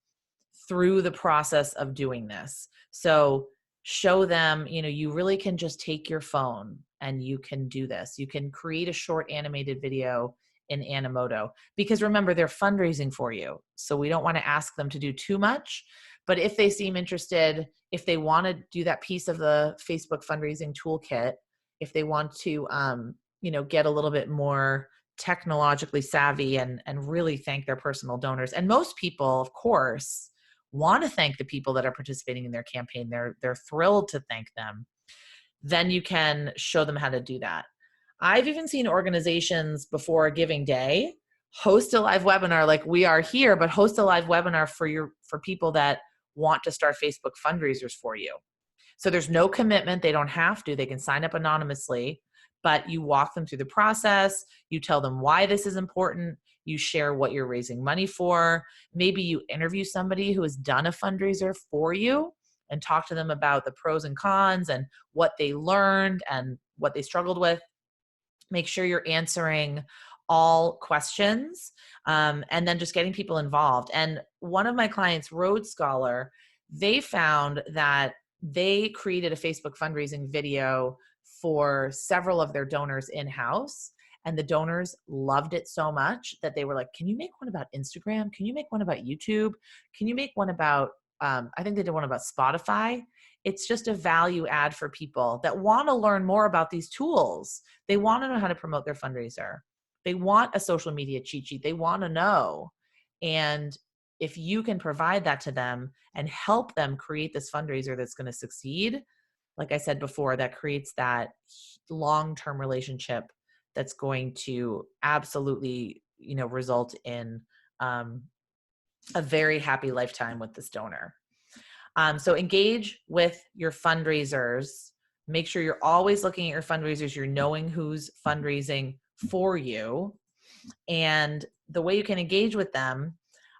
through the process of doing this. So show them, you really can just take your phone and you can do this. You can create a short animated video in Animoto, because remember, they're fundraising for you. So we don't want to ask them to do too much. But if they seem interested, if they want to do that piece of the Facebook fundraising toolkit, if they want to, get a little bit more technologically savvy and really thank their personal donors. And most people, of course, want to thank the people that are participating in their campaign. They're thrilled to thank them. Then you can show them how to do that. I've even seen organizations before a giving day host a live webinar like we are here, but host a live webinar for people that want to start Facebook fundraisers for you. So there's no commitment. They don't have to. They can sign up anonymously, but you walk them through the process. You tell them why this is important. You share what you're raising money for. Maybe you interview somebody who has done a fundraiser for you and talk to them about the pros and cons and what they learned and what they struggled with. Make sure you're answering all questions, and then just getting people involved. And one of my clients, Rhodes Scholar, they found that they created a Facebook fundraising video for several of their donors in-house, and the donors loved it so much that they were like, can you make one about Instagram? Can you make one about YouTube? Can you make one about, I think they did one about Spotify. It's just a value add for people that want to learn more about these tools. They want to know how to promote their fundraiser. They want a social media cheat sheet. They want to know. And if you can provide that to them and help them create this fundraiser that's going to succeed, like I said before, that creates that long-term relationship that's going to absolutely, result in a very happy lifetime with this donor. So engage with your fundraisers. Make sure you're always looking at your fundraisers. You're knowing who's fundraising for you. And the way you can engage with them,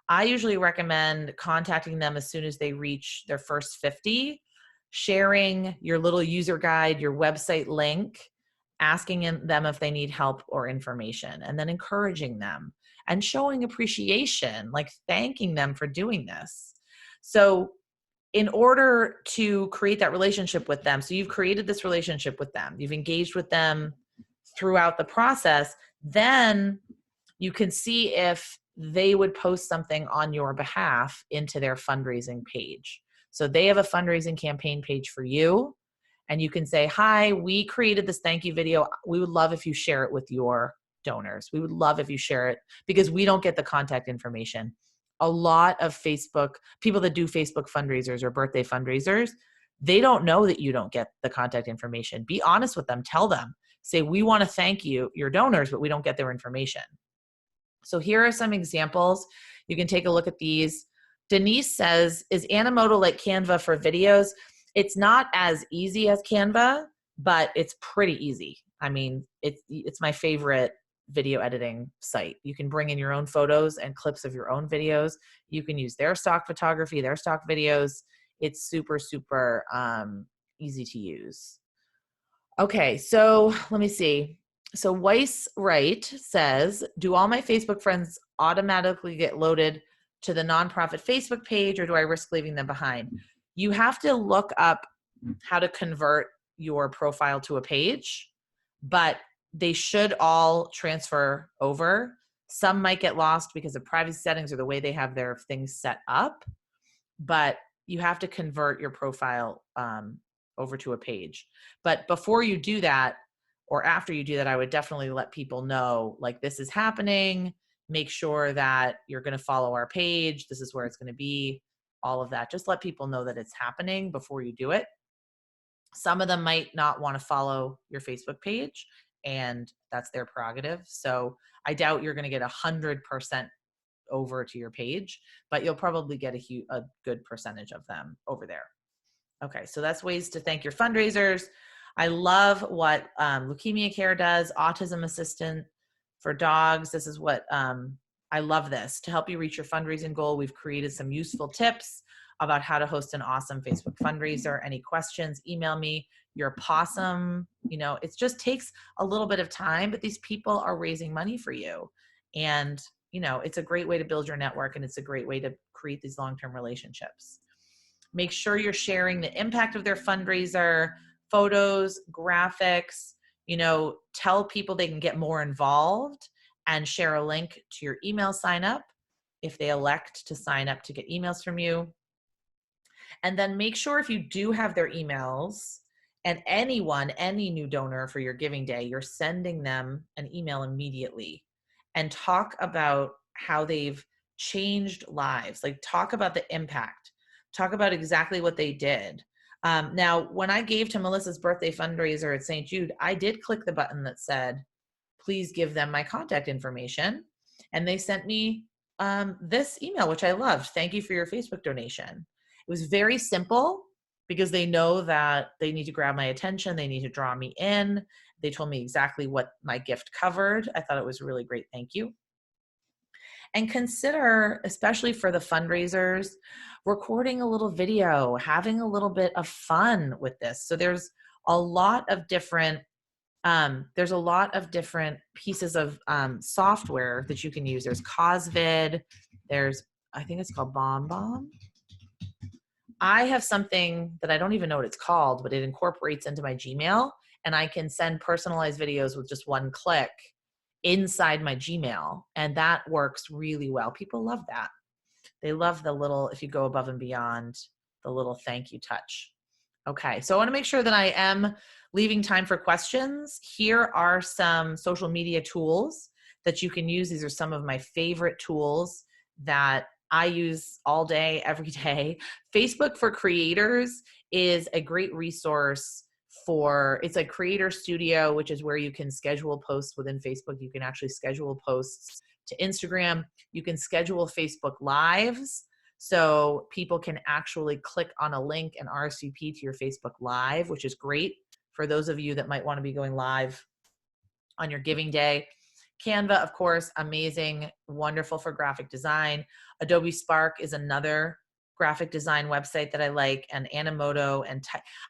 I usually recommend contacting them as soon as they reach their first 50, sharing your little user guide, your website link, asking them if they need help or information, and then encouraging them and showing appreciation, like thanking them for doing this. So in order to create that relationship with them, so you've created this relationship with them, you've engaged with them throughout the process, then you can see if they would post something on your behalf into their fundraising page. So they have a fundraising campaign page for you, and you can say, hi, we created this thank you video. We would love if you share it with your donors. We would love if you share it, because we don't get the contact information. A lot of Facebook, people that do Facebook fundraisers or birthday fundraisers, they don't know that you don't get the contact information. Be honest with them. Tell them, say, we want to thank you, your donors, but we don't get their information. So here are some examples. You can take a look at these. Denise says, is Animoto like Canva for videos? It's not as easy as Canva, but it's pretty easy. I mean, it's my favorite video editing site. You can bring in your own photos and clips of your own videos. You can use their stock photography, their stock videos. It's super, super easy to use. Okay, so let me see. So Weiss Wright says, do all my Facebook friends automatically get loaded to the nonprofit Facebook page, or do I risk leaving them behind? You have to look up how to convert your profile to a page, but they should all transfer over. Some might get lost because of privacy settings or the way they have their things set up, but you have to convert your profile over to a page. But before you do that, or after you do that, I would definitely let people know, like, this is happening. Make sure that you're going to follow our page. This is where it's going to be, all of that. Just let people know that it's happening before you do it. Some of them might not want to follow your Facebook page, and that's their prerogative. So I doubt you're going to get 100% over to your page, but you'll probably get a good percentage of them over there. Okay, so that's ways to thank your fundraisers. I love what Leukemia Care does, Autism Assistant for Dogs. This is what, I love this. To help you reach your fundraising goal, we've created some useful tips about how to host an awesome Facebook fundraiser. Any questions, email me. You're possum. You know, it just takes a little bit of time, but these people are raising money for you. And, you know, it's a great way to build your network, and it's a great way to create these long-term relationships. Make sure you're sharing the impact of their fundraiser, photos, graphics, you know, tell people they can get more involved, and share a link to your email sign up if they elect to sign up to get emails from you. And then make sure, if you do have their emails, and any new donor for your giving day, you're sending them an email immediately, and talk about how they've changed lives. Like, talk about the impact, talk about exactly what they did. Now, when I gave to Melissa's birthday fundraiser at St. Jude, I did click the button that said, please give them my contact information. And they sent me this email, which I loved. Thank you for your Facebook donation. It was very simple, because they know that they need to grab my attention. They need to draw me in. They told me exactly what my gift covered. I thought it was a really great thank you. And consider, especially for the fundraisers, recording a little video, having a little bit of fun with this. So there's a lot of different pieces of software that you can use. There's Cosvid. There's, I think it's called BombBomb. I have something that I don't even know what it's called, but it incorporates into my Gmail, and I can send personalized videos with just one click inside my Gmail. And that works really well. People love that. They love the little, if you go above and beyond, the little thank you touch. Okay, so I want to make sure that I am leaving time for questions. Here are some social media tools that you can use. These are some of my favorite tools that I use all day, every day. Facebook for Creators is a great resource it's a creator studio, which is where you can schedule posts within Facebook. You can actually schedule posts to Instagram. You can schedule Facebook Lives. So people can actually click on a link and RSVP to your Facebook Live, which is great for those of you that might want to be going live on your giving day. Canva, of course, amazing, wonderful for graphic design. Adobe Spark is another graphic design website that I like, and Animoto, and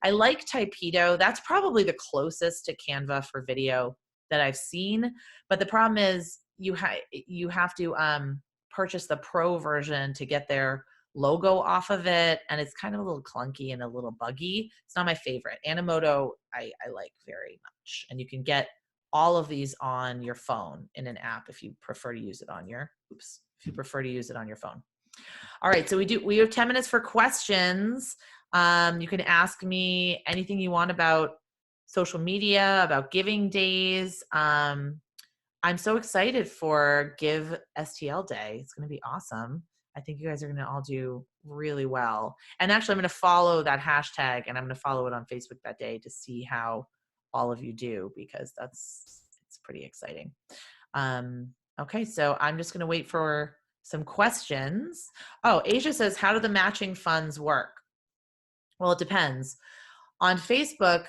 I like Typedo. That's probably the closest to Canva for video that I've seen. But the problem is you have to purchase the pro version to get their logo off of it, and it's kind of a little clunky and a little buggy. It's not my favorite. Animoto I like very much, and you can get all of these on your phone in an app if you prefer to use it on your phone. All right, so we have 10 minutes for questions. You can ask me anything you want about social media, about giving days. I'm so excited for Give STL Day. It's going to be awesome. I think you guys are going to all do really well. And actually, I'm going to follow that hashtag, and I'm going to follow it on Facebook that day to see how all of you do, because it's pretty exciting. Okay, so I'm just going to wait for some questions. Oh, Asia says, how do the matching funds work? Well, it depends. On Facebook,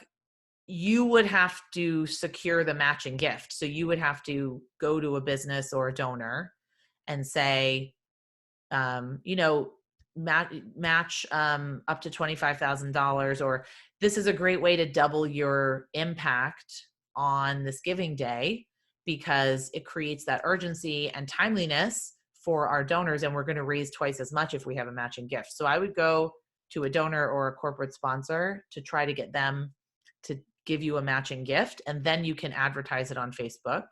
you would have to secure the matching gift. So you would have to go to a business or a donor and say, match up to $25,000, or this is a great way to double your impact on this giving day, because it creates that urgency and timeliness for our donors, and we're going to raise twice as much if we have a matching gift. So I would go to a donor or a corporate sponsor to try to get them to give you a matching gift, and then you can advertise it on Facebook.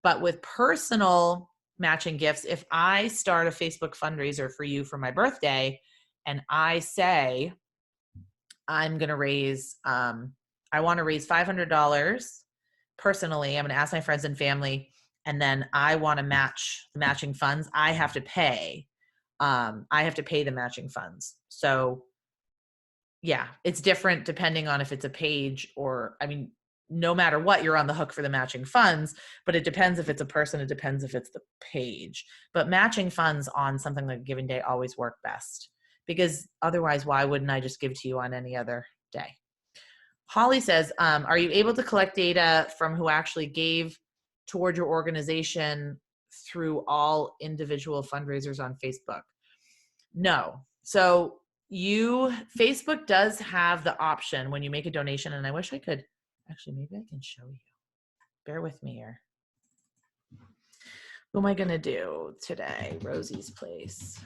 But with personal matching gifts, if I start a Facebook fundraiser for you for my birthday, and I say, I'm going to raise, I want to raise $500 personally. I'm going to ask my friends and family, and then I want to match the matching funds. I have to pay the matching funds. So yeah, it's different depending on if it's a page or, no matter what, you're on the hook for the matching funds, but it depends if it's a person, it depends if it's the page. But matching funds on something like Giving Day always work best, because otherwise, why wouldn't I just give to you on any other day? Holly says, are you able to collect data from who actually gave toward your organization through all individual fundraisers on Facebook? No. So Facebook does have the option when you make a donation, and I wish I could, actually, maybe I can show you. Bear with me here. Who am I going to do today? Rosie's Place.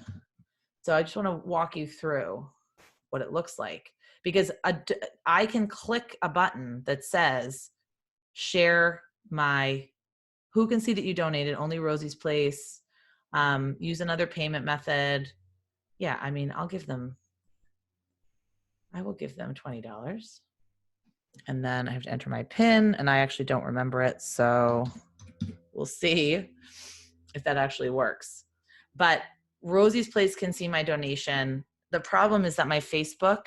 So I just want to walk you through what it looks like, because I can click a button that says, share who can see that you donated, only Rosie's Place, use another payment method. Yeah, I will give them $20. And then I have to enter my PIN, and I actually don't remember it. So we'll see if that actually works. But Rosie's Place can see my donation. The problem is that my Facebook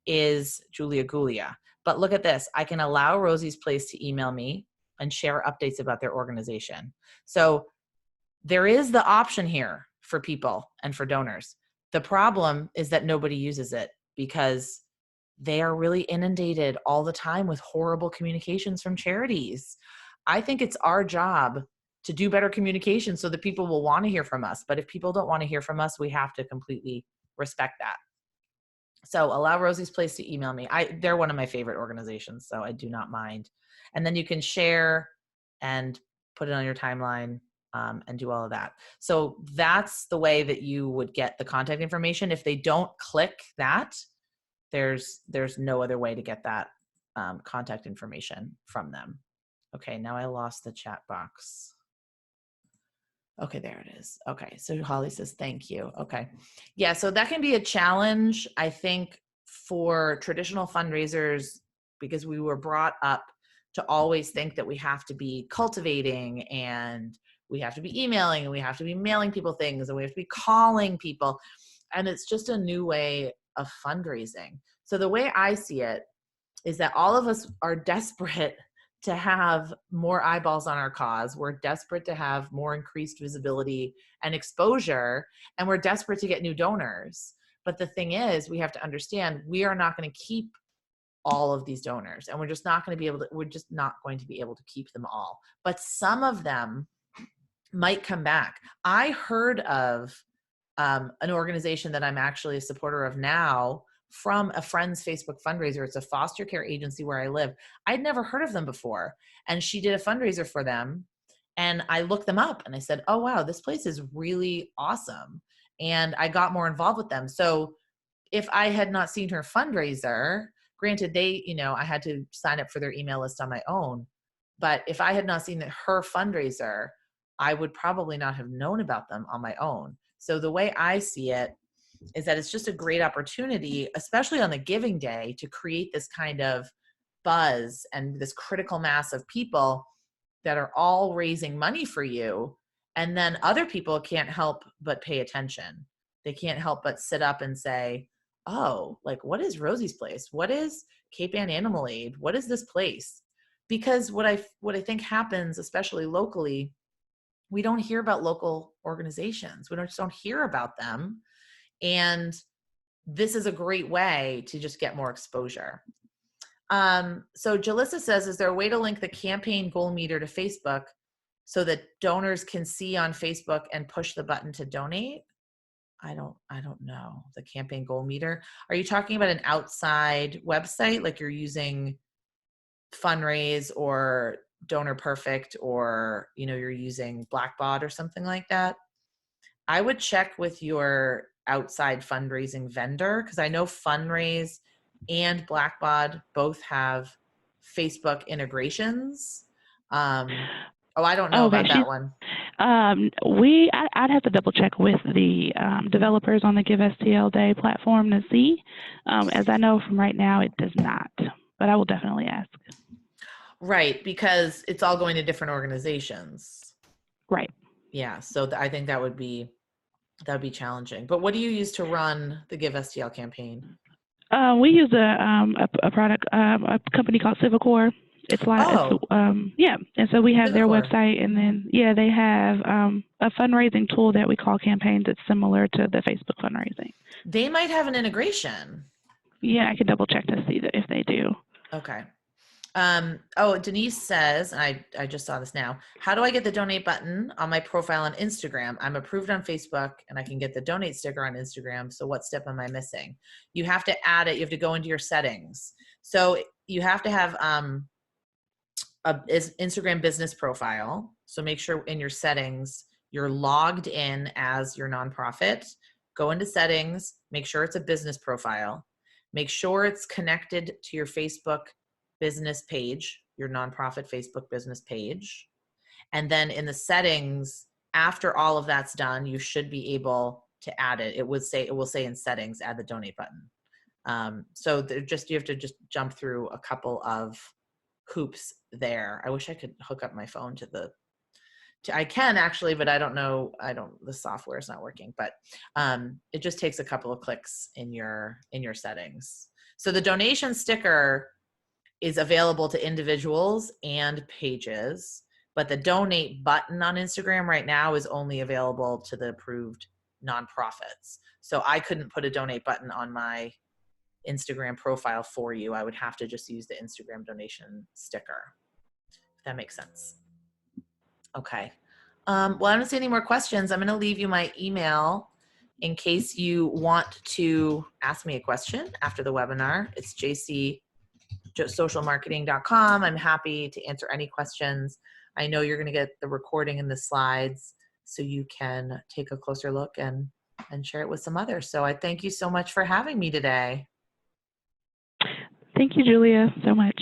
is Julia Gulia. But look at this. I can allow Rosie's Place to email me and share updates about their organization. So there is the option here for people and for donors. The problem is that nobody uses it, because they are really inundated all the time with horrible communications from charities. I think it's our job to do better communication so that people will want to hear from us. But if people don't want to hear from us, we have to completely respect that. So allow Rosie's Place to email me. They're one of my favorite organizations, so I do not mind. And then you can share and put it on your timeline, and do all of that. So that's the way that you would get the contact information. If they don't click that, there's no other way to get that contact information from them. Okay, now I lost the chat box. Okay, there it is. Okay, so Holly says, thank you. Okay. Yeah, so that can be a challenge, I think, for traditional fundraisers, because we were brought up to always think that we have to be cultivating, and we have to be emailing, and we have to be mailing people things, and we have to be calling people. And it's just a new way of fundraising. So the way I see it is that all of us are desperate to have more eyeballs on our cause. We're desperate to have more increased visibility and exposure, and we're desperate to get new donors. But the thing is, we have to understand we are not going to keep all of these donors, and we're just not going to be able to keep them all. But some of them might come back. I heard of an organization that I'm actually a supporter of now from a friend's Facebook fundraiser. It's a foster care agency where I live. I'd never heard of them before. And she did a fundraiser for them. And I looked them up and I said, oh, wow, this place is really awesome. And I got more involved with them. So if I had not seen her fundraiser, granted, I had to sign up for their email list on my own. But if I had not seen her fundraiser, I would probably not have known about them on my own. So the way I see it is that it's just a great opportunity, especially on the Giving Day, to create this kind of buzz and this critical mass of people that are all raising money for you. And then other people can't help but pay attention. They can't help but sit up and say, oh, like, what is Rosie's Place? What is Cape Ann Animal Aid? What is this place? because what I think happens, especially locally, we don't hear about local organizations. We just don't hear about them. And this is a great way to just get more exposure. So Jalissa says, is there a way to link the campaign goal meter to Facebook so that donors can see on Facebook and push the button to donate? I don't know. The campaign goal meter. Are you talking about an outside website, like you're using Fundraise or Donor Perfect, or you're using Blackbaud or something like that? I would check with your outside fundraising vendor, because I know Fundraise and Blackbaud both have Facebook integrations. I don't know about that one. I'd have to double check with the developers on the Give STL Day platform to see. As I know from right now, it does not, but I will definitely ask. Right, because it's all going to different organizations. Right. Yeah, so I think that would be challenging. But what do you use to run the Give STL campaign? We use a product, a company called Civicor. It's like, yeah. And so we have their website, and then, they have a fundraising tool that we call Campaigns. It's similar to the Facebook fundraising. They might have an integration. Yeah, I can double check to see if they do. Okay. Denise says, and I just saw this now, how do I get the donate button on my profile on Instagram? I'm approved on Facebook and I can get the donate sticker on Instagram. So what step am I missing? You have to add it. You have to go into your settings. So you have to have a Instagram business profile. So make sure in your settings, you're logged in as your nonprofit. Go into settings, make sure it's a business profile. Make sure it's connected to your Facebook business page, your nonprofit Facebook business page. And then in the settings, after all of that's done, you should be able to add it. It will say in settings, add the donate button. So you have to just jump through a couple of hoops there. I wish I could hook up my phone I can actually, but I don't know. The software is not working, but it just takes a couple of clicks in your settings. So the donation sticker is available to individuals and pages, but the donate button on Instagram right now is only available to the approved nonprofits. So I couldn't put a donate button on my Instagram profile for you. I would have to just use the Instagram donation sticker, if that makes sense. Okay. Well, I don't see any more questions. I'm going to leave you my email in case you want to ask me a question after the webinar. It's jcsocialmarketing.com. I'm happy to answer any questions. I know you're going to get the recording and the slides so you can take a closer look and share it with some others. So I thank you so much for having me today. Thank you, Julia, so much.